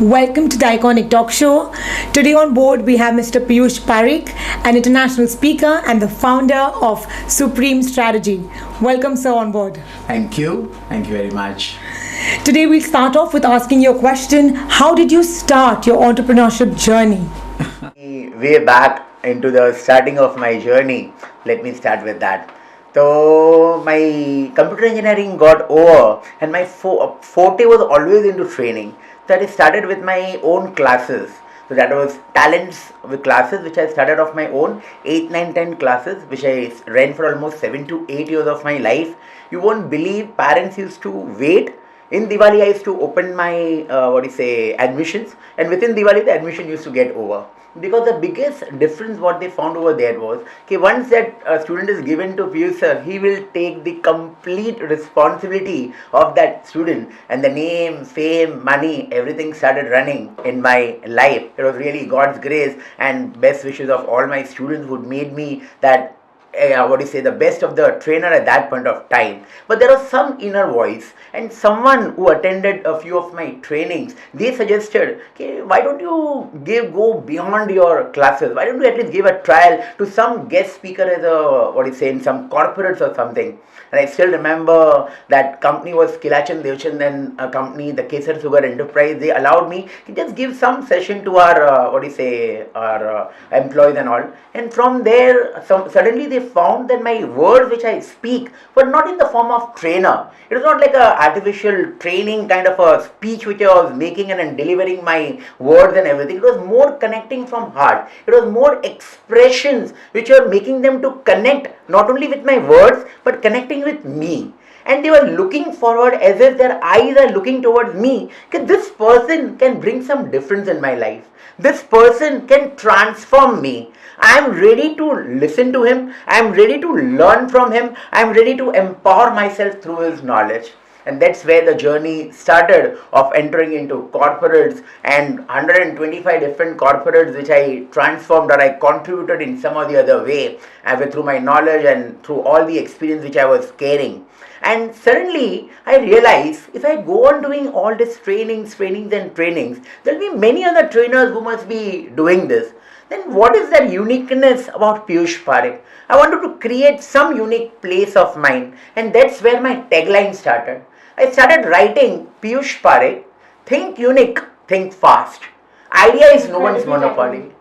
Welcome to the Iconic Talk Show. Today on board we have Mr. Piyush Parikh, an international speaker and the founder of Supreme Strategy. Welcome, sir, on board. Thank you. Thank you very much. Today we'll start off with asking you a question. How did you start your entrepreneurship journey? Way back into the starting of my journey, let me start with that. So my computer engineering got over and my forte was always into training. So I started with my own classes. So that was talents with classes which I started off my own, 8, 9, 10 classes which I ran for almost 7 to 8 years of my life. You won't believe parents used to wait. In Diwali I used to open my admissions, and within Diwali the admission used to get over. Because the biggest difference what they found over there was, okay, once that student is given to Piyush sir, he will take the complete responsibility of that student, and the name, fame, money, everything started running in my life. It was really God's grace and best wishes of all my students who made me that the best of the trainer at that point of time. But there was some inner voice, and someone who attended a few of my trainings, they suggested, okay, why don't you go beyond your classes? Why don't you at least give a trial to some guest speaker as in some corporates or something? And I still remember that company was Kilachan Devchan, then a company, the Kesar Sugar Enterprise. They allowed me to just give some session to our employees and all. And from there, suddenly they found that my words which I speak were not in the form of trainer. It was not like a artificial training kind of a speech which I was making and delivering my words and everything. It was more connecting from heart. It was more expressions which were making them to connect not only with my words but connecting with me. And they were looking forward as if their eyes are looking towards me. This person can bring some difference in my life. This person can transform me. I am ready to listen to him. I am ready to learn from him. I am ready to empower myself through his knowledge. And that's where the journey started of entering into corporates, and 125 different corporates which I transformed or I contributed in some or the other way through my knowledge and through all the experience which I was carrying. And suddenly I realized if I go on doing all these trainings, there will be many other trainers who must be doing this. Then what is that uniqueness about Piyush Parikh? I wanted to create some unique place of mine, and that's where my tagline started. I started writing Piyush Parikh, think unique, think fast. Idea is no one's monopoly.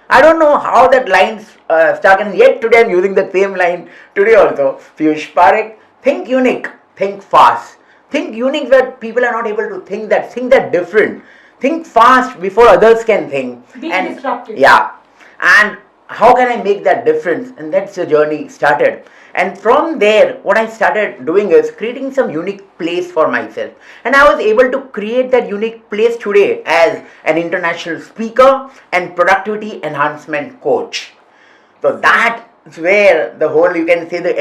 I don't know how that line stuck, and yet today I'm using the same line today also. Piyush Parikh, think unique, think fast. Think unique where people are not able to think that different. Think fast before others can think. Be disruptive. Yeah. And how can I make that difference? And that's the journey started. And from there, what I started doing is creating some unique place for myself. And I was able to create that unique place today as an international speaker and productivity enhancement coach. So that's where the whole, you can say, the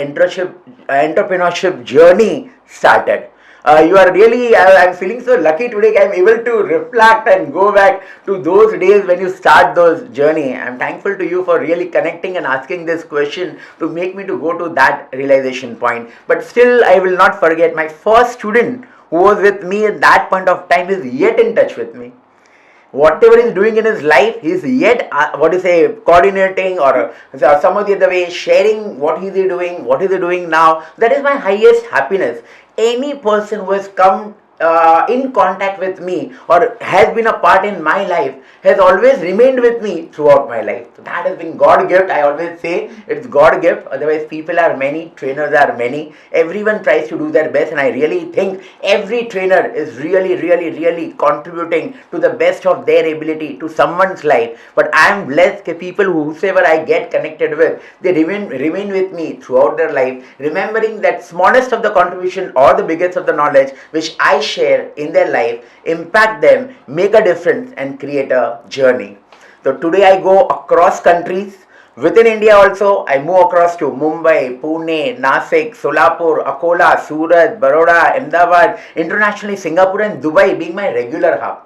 entrepreneurship journey started. I'm feeling so lucky today. I'm able to reflect and go back to those days when you start those journey. I'm thankful to you for really connecting and asking this question to make me to go to that realization point. But still, I will not forget my first student who was with me at that point of time is yet in touch with me. Whatever he's doing in his life, he's yet coordinating or some of the other way, sharing what is he doing now. That is my highest happiness. Any person who has come in contact with me or has been a part in my life has always remained with me throughout my life. So that has been God gift. I always say it's God gift. Otherwise people are many, trainers are many. Everyone tries to do their best, and I really think every trainer is really contributing to the best of their ability to someone's life. But I am blessed that people whosoever I get connected with, they remain with me throughout their life, remembering that smallest of the contribution or the biggest of the knowledge which I share in their life, impact them, make a difference and create a journey. So today I go across countries. Within India also, I move across to Mumbai, Pune, Nasik, Solapur, Akola, Surat, Baroda, Ahmedabad, internationally Singapore and Dubai being my regular hub.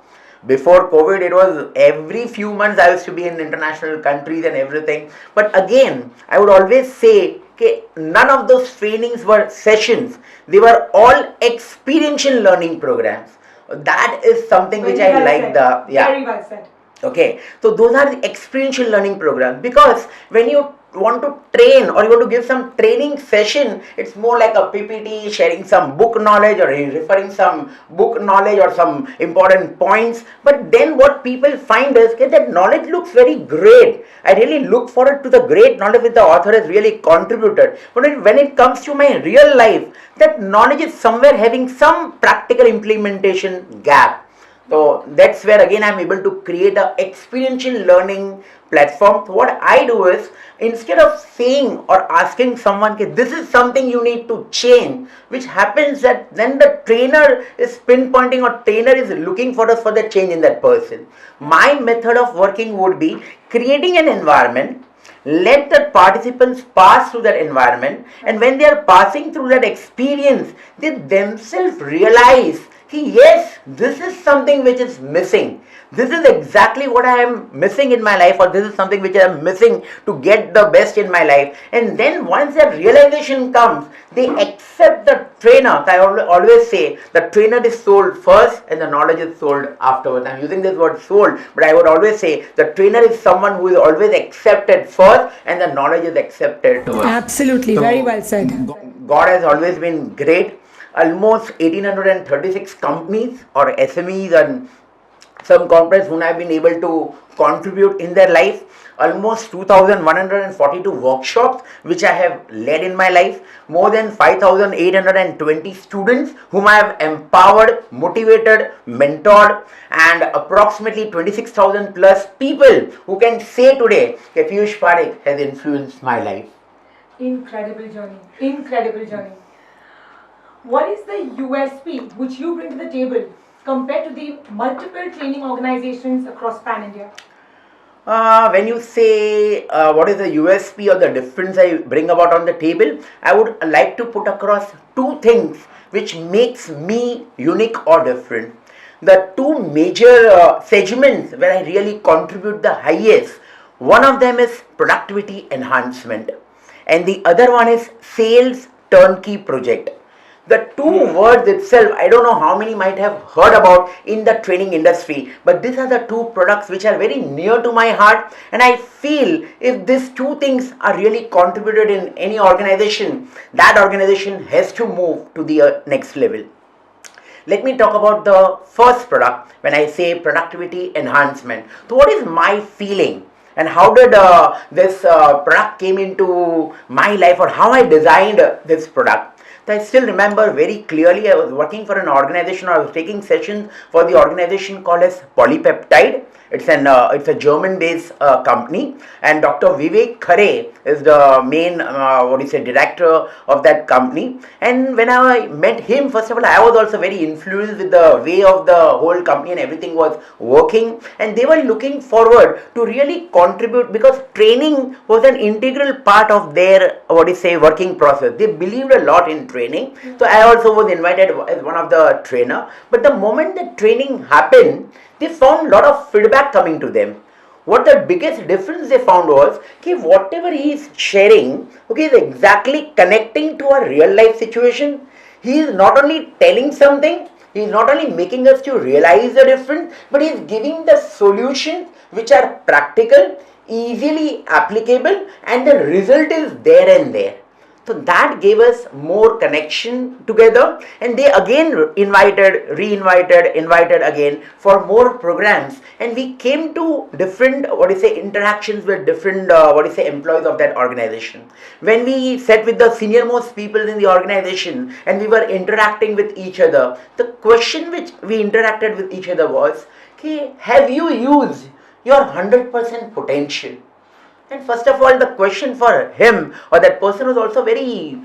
Before COVID, it was every few months I used to be in international countries and everything. But again, I would always say, none of those trainings were sessions. They were all experiential learning programs. That is something which Very I well like. said. The yeah. Very well said. Okay, so those are the experiential learning programs, because when you want to train or you want to give some training session, it's more like a PPT, sharing some book knowledge or referring some book knowledge or some important points. But then what people find is okay, that knowledge looks very great. I really look forward to the great knowledge that the author has really contributed. But when it comes to my real life, that knowledge is somewhere having some practical implementation gap. So that's where again I'm able to create a experiential learning platform. So what I do is, instead of saying or asking someone, okay, this is something you need to change, which happens that then the trainer is pinpointing or trainer is looking for us for the change in that person. My method of working would be creating an environment, let the participants pass through that environment, and when they are passing through that experience, they themselves realize, yes, this is something which is missing. This is exactly what I am missing in my life, or this is something which I am missing to get the best in my life. And then once that realization comes, they accept the trainer. I always say the trainer is sold first and the knowledge is sold afterwards. I'm using this word sold, but I would always say the trainer is someone who is always accepted first and the knowledge is accepted first. Absolutely, So, very well said. God has always been great. Almost 1836 companies or SMEs and some corporates who have been able to contribute in their life. Almost 2,142 workshops which I have led in my life. More than 5,820 students whom I have empowered, motivated, mentored, and approximately 26,000 plus people who can say today that Piyush Parikh has influenced my life. Incredible journey. Incredible journey. What is the USP which you bring to the table compared to the multiple training organizations across Pan India? When you say what is the USP or the difference I bring about on the table, I would like to put across two things which makes me unique or different. The two major segments where I really contribute the highest, one of them is productivity enhancement and the other one is sales turnkey project. The two words itself, I don't know how many might have heard about in the training industry, but these are the two products which are very near to my heart, and I feel if these two things are really contributed in any organization, that organization has to move to the next level. Let me talk about the first product when I say productivity enhancement. So what is my feeling? And how did this product came into my life, or how I designed this product? I still remember very clearly I was working for an organization, or I was taking sessions for the organization called as Polypeptide. It's a German-based company, and Dr. Vivek Khare is the main director of that company. And when I met him, first of all, I was also very influenced with the way of the whole company and everything was working. And they were looking forward to really contribute, because training was an integral part of their working process. They believed a lot in training. So I also was invited as one of the trainer. But the moment the training happened, they found a lot of feedback coming to them. What the biggest difference they found was, okay, whatever he is sharing, okay, is exactly connecting to a real life situation. He is not only telling something, he is not only making us to realize the difference, but he is giving the solutions which are practical, easily applicable, and the result is there and there. So that gave us more connection together, and they again invited again for more programs, and we came to different interactions with different employees of that organization. When we sat with the senior most people in the organization and we were interacting with each other, the question which we interacted with each other was, okay, have you used your 100% potential? And first of all, the question for him or that person was also very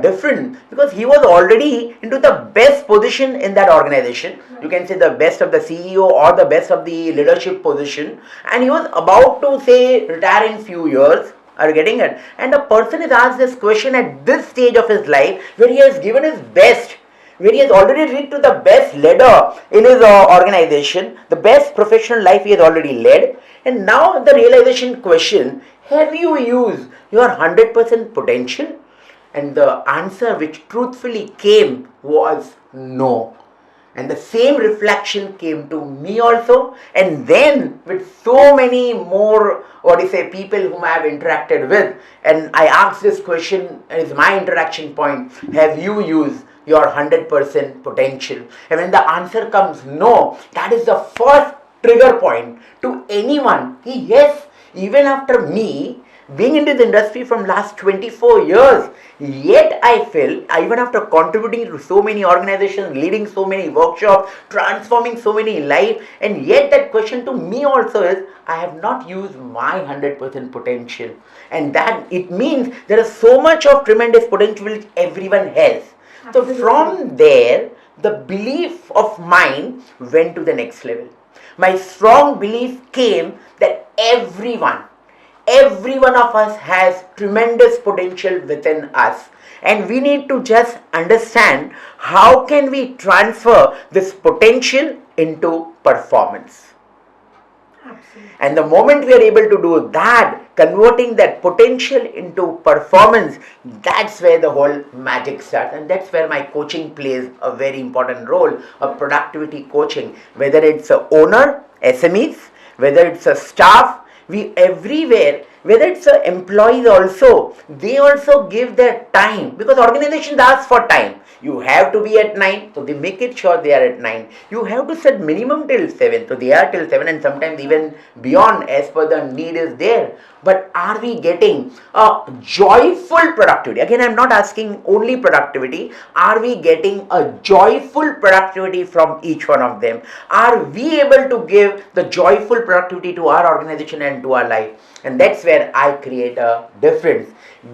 different, because he was already into the best position in that organization. You can say the best of the CEO or the best of the leadership position, and he was about to say retire in few years. Are you getting it? And the person is asked this question at this stage of his life, where he has given his best, where he has already reached to the best leader in his organization, the best professional life he has already led. And now the realization question, have you used your 100% potential? And the answer which truthfully came was no. And the same reflection came to me also. And then with so many more, people whom I have interacted with, and I asked this question as my interaction point: have you used your 100% potential? And when the answer comes no, that is the first trigger point to anyone. Yes, even after me being in this industry from last 24 years, yet I feel, even after contributing to so many organizations, leading so many workshops, transforming so many lives, and yet that question to me also is, I have not used my 100% potential. And that it means there is so much of tremendous potential which everyone has. Absolutely. So from there, the belief of mine went to the next level. My strong belief came that every one of us has tremendous potential within us, and we need to just understand how can we transfer this potential into performance. Absolutely. And the moment we are able to do that, converting that potential into performance, that's where the whole magic starts. And that's where my coaching plays a very important role of productivity coaching. Whether it's a owner, SMEs, whether it's a staff, we everywhere, whether it's a employees also, they also give their time, because organizations ask for time. You have to be at 9, so they make it sure they are at 9. You have to set minimum till 7, so they are till 7, and sometimes even beyond as per the need is there. But are we getting a joyful productivity? Again, I'm not asking only productivity. Are we getting a joyful productivity from each one of them? Are we able to give the joyful productivity to our organization and to our life? And that's where I create a difference.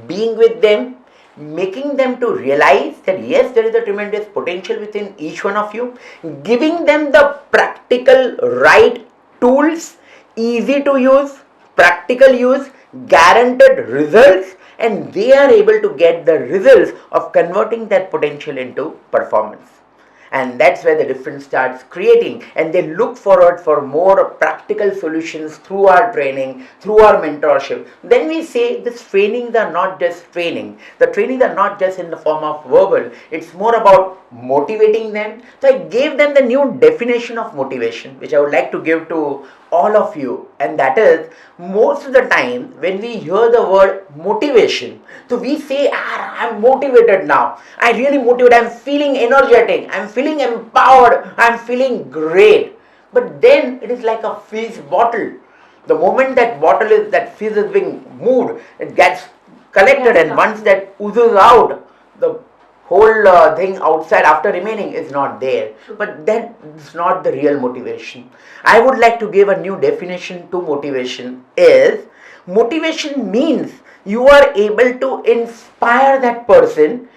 Being with them, making them to realize that yes, there is a tremendous potential within each one of you, giving them the practical right tools, easy to use, practical use, guaranteed results, and they are able to get the results of converting that potential into performance. And that's where the difference starts creating, and they look forward for more practical solutions through our training, through our mentorship. Then we say these trainings are not just training. The trainings are not just in the form of verbal. It's more about motivating them. So I gave them the new definition of motivation, which I would like to give to all of you, and that is, most of the time when we hear the word motivation, so we say, I'm motivated now, I really motivated, I'm feeling energetic, I'm feeling empowered, I'm feeling great. But then it is like a fizz bottle. The moment that fizz is being moved, it gets collected, and once that oozes out, the whole thing outside after remaining is not there. But that is not the real motivation. I would like to give a new definition to motivation. Is motivation means you are able to inspire that person,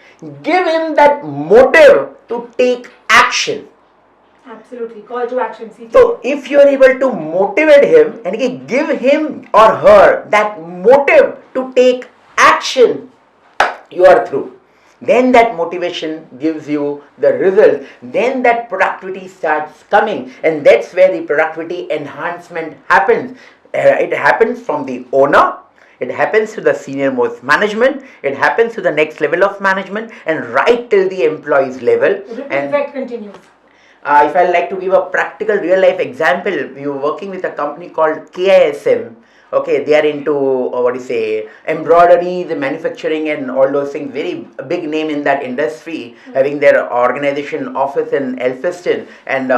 give him that motive to take action. Absolutely. Call to action. CT. So if you are able to motivate him and give him or her that motive to take action, you are through. Then that motivation gives you the result. Then that productivity starts coming, and that's where the productivity enhancement happens. It happens from the owner, it happens to the senior most management, it happens to the next level of management, and right till the employees level. The ripple And effect continues. if I like to give a practical real life example, we were working with a company called KISM. Okay, they are into embroidery, the manufacturing, and all those things. Very big name in that industry, having their organization office in Elphiston and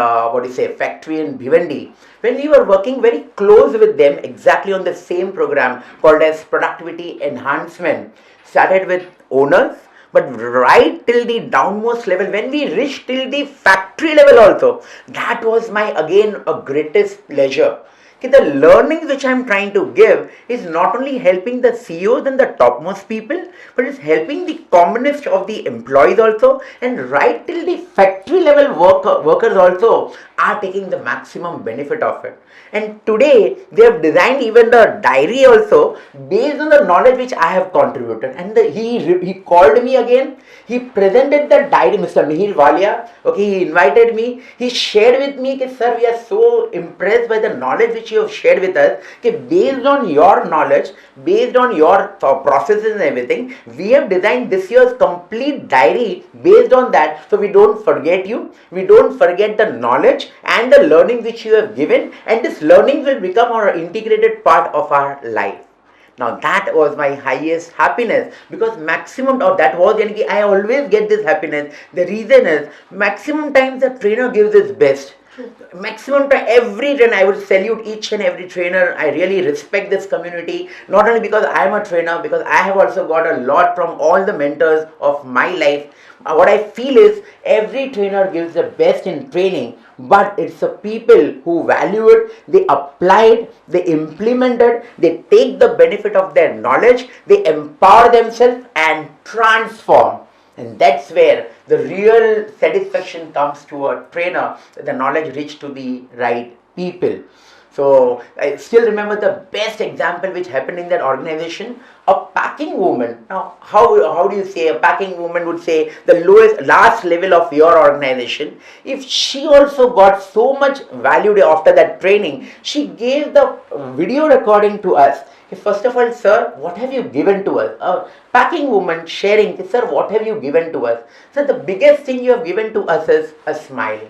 factory in Bhiwandi. When we were working very close with them, exactly on the same program called as productivity enhancement, started with owners. But right till the downmost level, when we reached till the factory level also, that was my again a greatest pleasure. The learnings which I am trying to give is not only helping the CEOs and the topmost people, but it's helping the commonest of the employees also, and right till the factory level workers also. are taking the maximum benefit of it. And today they have designed even the diary also based on the knowledge which I have contributed. And he called me again. He presented the diary, Mr. Mihir Walia. Okay, he invited me. He shared with me, that, sir, we are so impressed by the knowledge which you have shared with us. Okay, based on your knowledge, based on your processes and everything, we have designed this year's complete diary based on that. So we don't forget you. We don't forget the knowledge and the learning which you have given, and this learning will become our integrated part of our life. Now that was my highest happiness, because maximum of that was, I always get this happiness. The reason is, maximum times the trainer gives his best. Maximum time, every trainer, I would salute each and every trainer. I really respect this community, not only because I am a trainer, because I have also got a lot from all the mentors of my life. What I feel is, every trainer gives the best in training, but it's the people who value it, they apply it, they implement it, they take the benefit of their knowledge, they empower themselves and transform. And that's where the real satisfaction comes to a trainer, that the knowledge reached to the right people. So I still remember the best example which happened in that organization. A packing woman. Now, how do you say a packing woman would say the last level of your organization? If she also got so much value after that training, she gave the video recording to us. First of all, sir, what have you given to us? A packing woman sharing, sir, what have you given to us? Sir, the biggest thing you have given to us is a smile.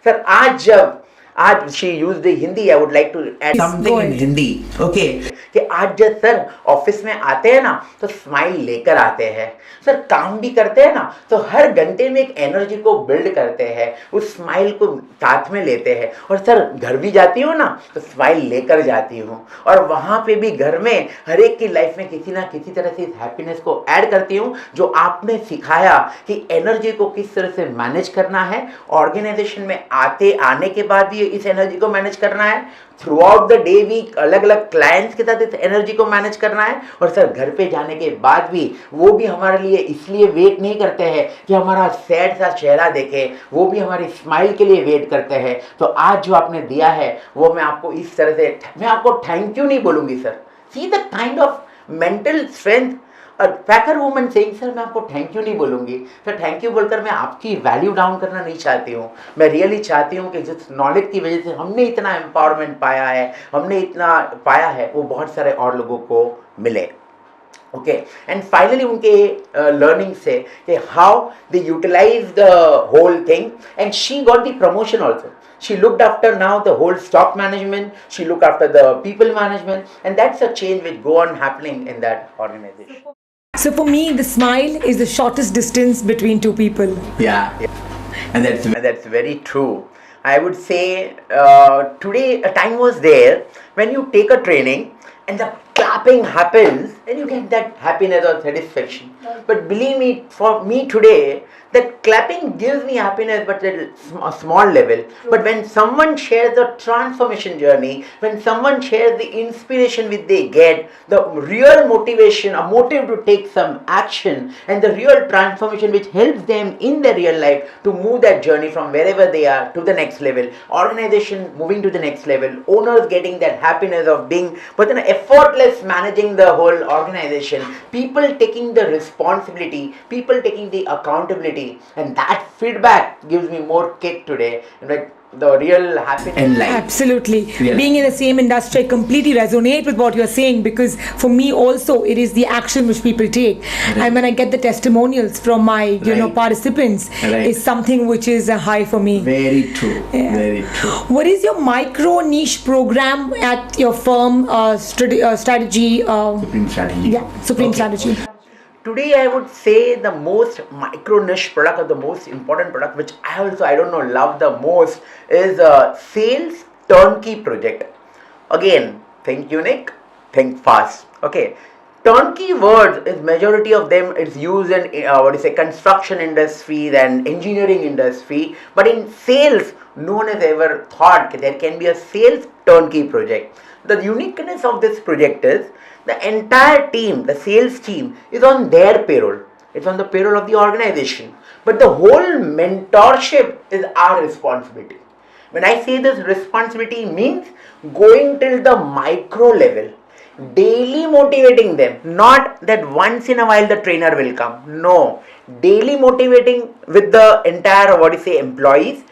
Sir, आज she used the Hindi. I would like to add something in Hindi. Okay. कि आज जब sir office में आते हैं ना, तो smile लेकर आते हैं. सर काम भी करते हैं ना, तो हर घंटे में एक एनर्जी को बिल्ड करते हैं, उस स्माइल को साथ में लेते हैं. और सर घर भी जाती हूँ ना, तो स्माइल लेकर जाती हूँ, और वहाँ पे भी घर में हर एक की लाइफ में किसी ना किसी तरह से इस हैप्पीनेस को ऐड करती हूँ, जो आपने सिखाया कि एनर्जी को किस तरह से मैनेज करना है. ऑर्गेनाइजेशन में आने के बाद भी इस एनर्जी को मैनेज करना है. थ्रू आउट द डे भी अलग अलग क्लाइंट्स के साथ इस एनर्जी को मैनेज करना है. और सर घर पे जाने के बाद भी वो भी हमारे लिए इसलिए वेट नहीं करते हैं कि हमारा सैड सा चेहरा देखे, वो भी हमारी स्माइल के लिए वेट करते हैं. तो आज जो आपने दिया है, वो मैं आपको इस तरह से, मैं आपको थैंक यू नहीं बोलूँगी sir. See the kind of mental strength. Packer woman saying, sir मैं आपको थैंक यू नहीं बोलूँगी सर. थैंक यू बोलकर मैं आपकी वैल्यू डाउन करना नहीं चाहती हूँ. मैं रियली चाहती हूँ कि जिस नॉलेज की वजह से हमने इतना एम्पावरमेंट पाया है, हमने इतना पाया है, वो बहुत सारे और लोगों को मिले. ओके. एंड फाइनली उनके लर्निंग से कि how they utilise the whole thing, and she got the promotion also. She looked after now the whole stock management, she looked after the people management, and that's a change which go on happening in that organization. So for me, the smile is the shortest distance between two people. Yeah. And that's very true. I would say today a time was there when you take a training and the clapping happens and you get that happiness or satisfaction. But believe me, for me today, that clapping gives me happiness, but at a small level. But when someone shares the transformation journey, when someone shares the inspiration which they get, the real motivation, a motive to take some action, and the real transformation which helps them in their real life to move that journey from wherever they are to the next level, organization moving to the next level, owners getting that happiness of being, but then effortless managing the whole organization, people taking the responsibility, people taking the accountability, and that feedback gives me more kick today, like the real happiness in life. Absolutely. Yes. Being in the same industry, I completely resonate with what you're saying, because for me also it is the action which people take. Right. And when I get the testimonials from my participants, is something which is a high for me. Very true. Yeah. Very true. What is your micro niche program at your firm? Strategy. Supreme Strategy. Yeah, Supreme Strategy. Today I would say the most micro niche product, or the most important product, which I love the most, is a sales turnkey project. Again, think unique, think fast. Okay. Turnkey words, is majority of them is used in construction industry and engineering industry, but in sales no one has ever thought that there can be a sales turnkey project. The uniqueness of this project is the entire team, the sales team, is on their payroll. It's on the payroll of the organization. But the whole mentorship is our responsibility. When I say this responsibility means going till the micro level, daily motivating them, not that once in a while the trainer will come. No, daily motivating with the entire employees,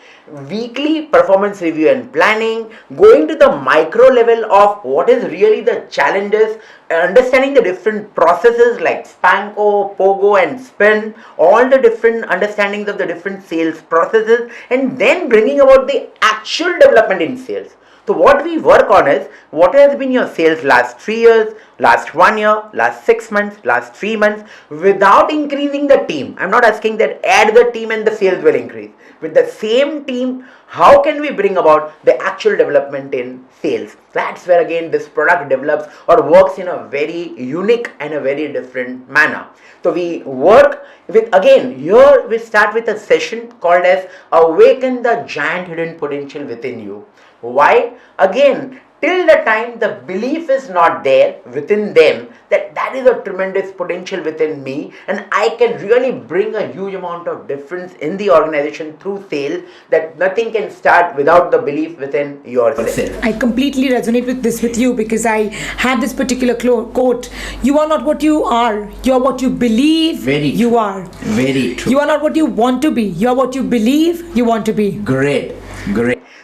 weekly performance review and planning, going to the micro level of what is really the challenges, understanding the different processes like Spanko, Pogo and Spin, all the different understandings of the different sales processes, and then bringing about the actual development in sales. So what we work on is what has been your sales last 3 years, last 1 year, last 6 months, last 3 months, without increasing the team. I'm not asking that add the team and the sales will increase. With the same team, how can we bring about the actual development in sales? That's where again this product develops or works in a very unique and a very different manner. So we work with, again, here we start with a session called as Awaken the Giant Hidden Potential Within You. Why? Again, till the time the belief is not there within them that is a tremendous potential within me and I can really bring a huge amount of difference in the organization through sales, that nothing can start without the belief within yourself. I completely resonate with this with you because I have this particular quote: you are not what you are, you are what you believe you are. Very true. You are not what you want to be, you are what you believe you want to be. Great.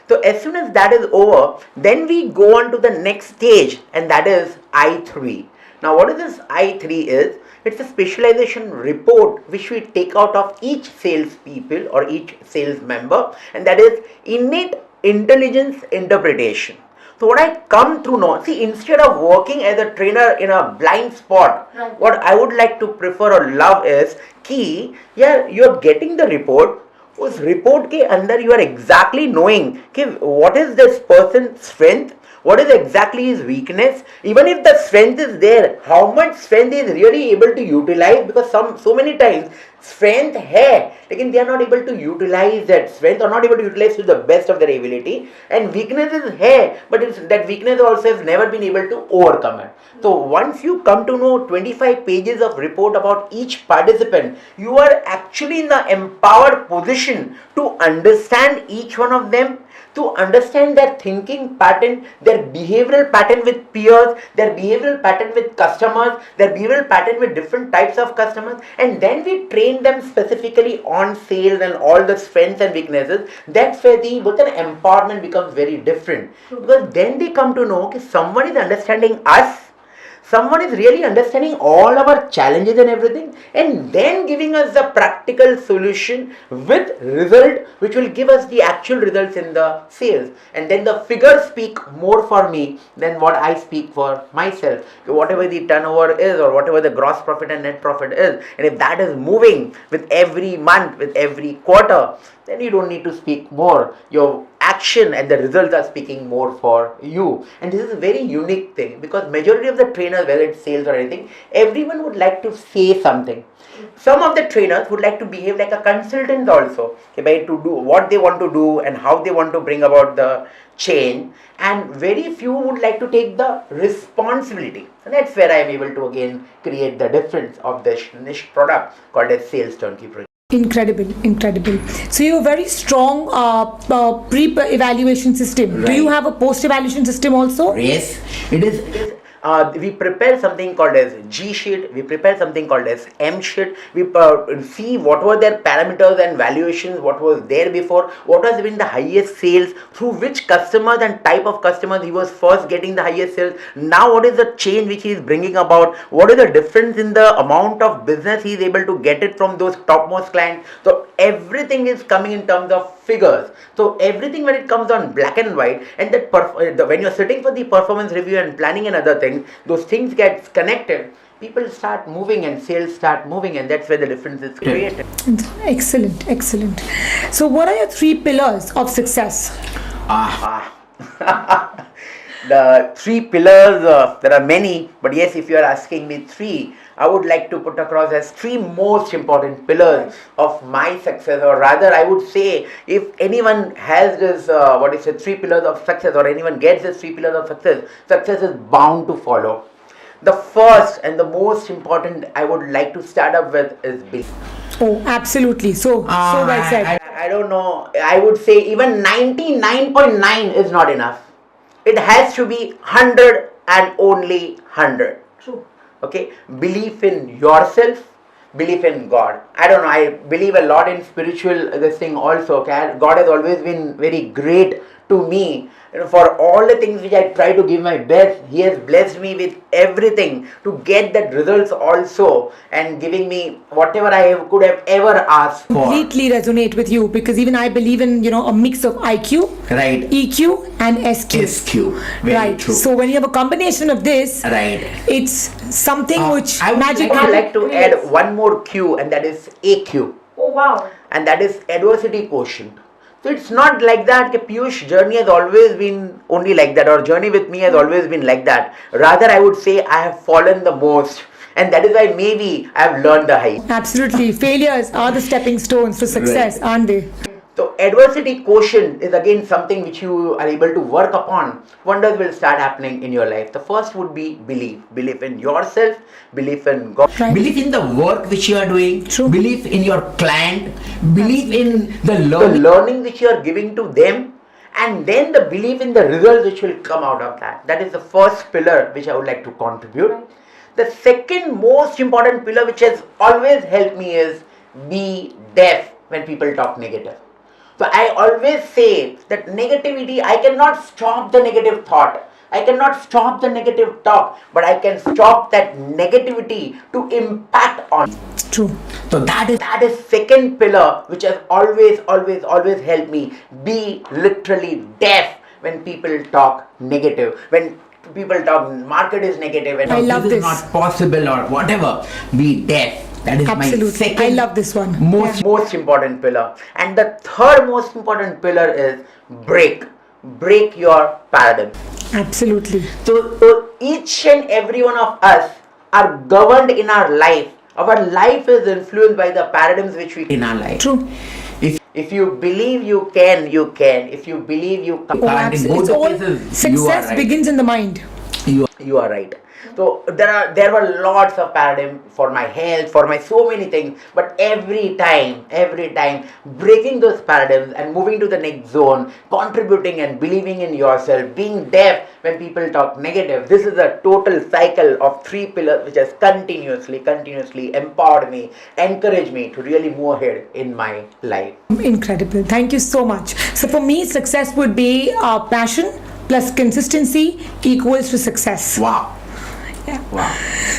So as soon as that is over, then we go on to the next stage, and that is I3. Now what is this I3 is? It's a specialization report which we take out of each sales people or each sales member, and that is innate intelligence interpretation. So what I come to know, see, instead of working as a trainer in a blind spot, what I would like to prefer or love is you're getting the report. उस report के अंदर you are exactly knowing कि what is this person's strength, what is exactly his weakness, even if the strength is there, how much strength is really able to utilize, because so many times strength है लेकिन they are not able to utilize that strength or not able to utilize to the best of their ability, and weaknesses है but that weakness also has never been able to overcome it. So once you come to know 25 pages of report about each participant, you are actually in the empowered position to understand each one of them, to understand their thinking pattern, their behavioral pattern with peers, their behavioral pattern with customers, their behavioral pattern with different types of customers, and then we train them specifically on sales and all the strengths and weaknesses. That's where the both an empowerment becomes very different, because then they come to know that someone is understanding us, someone is really understanding all our challenges and everything, and then giving us the practical solution with result which will give us the actual results in the sales. And then the figures speak more for me than what I speak for myself. Whatever the turnover is or whatever the gross profit and net profit is, and if that is moving with every month, with every quarter, then you don't need to speak more. Your action and the results are speaking more for you. And this is a very unique thing, because majority of the trainers, whether it's sales or anything, everyone would like to say something. Some of the trainers would like to behave like a consultant also, to do what they want to do and how they want to bring about the change, and very few would like to take the responsibility. And that's where I am able to again create the difference of this niche product called as Sales Turnkey Project. Incredible. So you have a very strong pre-evaluation system. Right. Do you have a post-evaluation system also? Yes, it is. We prepare something called as G sheet, we prepare something called as M sheet, we see what were their parameters and valuations, what was there before, what has been the highest sales, through which customers and type of customers he was first getting the highest sales, now what is the change which he is bringing about, what is the difference in the amount of business he is able to get it from those topmost clients. So everything is coming in terms of figures. So everything, when it comes on black and white, and that when you're sitting for the performance review and planning and other things, those things get connected, people start moving and sales start moving, and that's where the difference is created. Excellent. So what are your 3 pillars of success? The 3 pillars, there are many, but yes, if you are asking me 3, I would like to put across as 3 most important pillars of my success, or rather I would say, if anyone has this 3 pillars of success, or anyone gets this 3 pillars of success is bound to follow. The first and the most important I would like to start up with is belief. Oh, absolutely. So well said. I don't know, I would say even 99.9 is not enough. It has to be 100 and only 100. True. Okay, belief in yourself, belief in God. I don't know, I believe a lot in spiritual this thing also. Okay, God has always been very great to me. For all the things which I try to give my best, He has blessed me with everything to get that results also, and giving me whatever I could have ever asked for. Completely resonate with you, because even I believe in a mix of IQ, Right. EQ, and SQ. SQ. Very Right. true. So when you have a combination of this, Right. it's something which I would magically like to add one more Q, and that is AQ. Oh wow. And that is adversity quotient. So it's not like that. Piyush journey has always been only like that, or journey with me has always been like that. Rather, I would say I have fallen the most, and that is why maybe I have learned the height. Absolutely. Failures are the stepping stones to success, aren't they? So adversity quotient is again something which you are able to work upon. Wonders will start happening in your life. The first would be belief. Belief in yourself, belief in God. Right. Belief in the work which you are doing. True. Belief in your client. Belief in the learning which you are giving to them. And then the belief in the results which will come out of that. That is the first pillar which I would like to contribute. Right. The second most important pillar which has always helped me is be deaf when people talk negative. So I always say that negativity, I cannot stop the negative thought. I cannot stop the negative talk, but I can stop that negativity to impact on. It's true. So that is second pillar which has always helped me. Be literally deaf when people talk negative. When people talk market is negative and I love this is this. not possible or whatever, be deaf. That is Absolutely. my second I love this one. most important pillar. And the third most important pillar is break your paradigm. Absolutely. So each and every one of us are governed in our life. Our life is influenced by the paradigms which we in our life. True. If you believe you can, you can. If you believe you can't, in both It's the all cases, you are success right. begins in the mind. You are right. So there were lots of paradigm for my health, for my so many things, but every time breaking those paradigms and moving to the next zone, contributing and believing in yourself, being deaf when people talk negative. This is a total cycle of three pillars which has continuously empowered me, encouraged me to really move ahead in my life. Incredible. Thank you so much. So for me, success would be passion plus consistency equals to success. Wow. Yeah. Wow.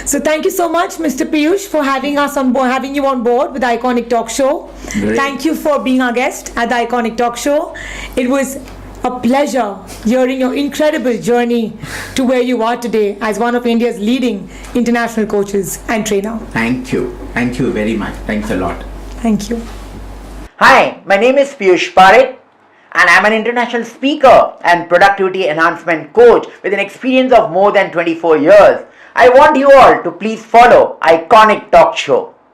So thank you so much, Mr. Piyush, for having us on board, having you on board with the Iconic Talk Show. Great. Thank you for being our guest at the Iconic Talk Show. It was a pleasure hearing your incredible journey to where you are today as one of India's leading international coaches and trainer. Thank you very much. Thanks a lot. Thank you. Hi, my name is Piyush Parikh, and I'm an international speaker and productivity enhancement coach with an experience of more than 24 years. I want you all to please follow Iconic Talk Show.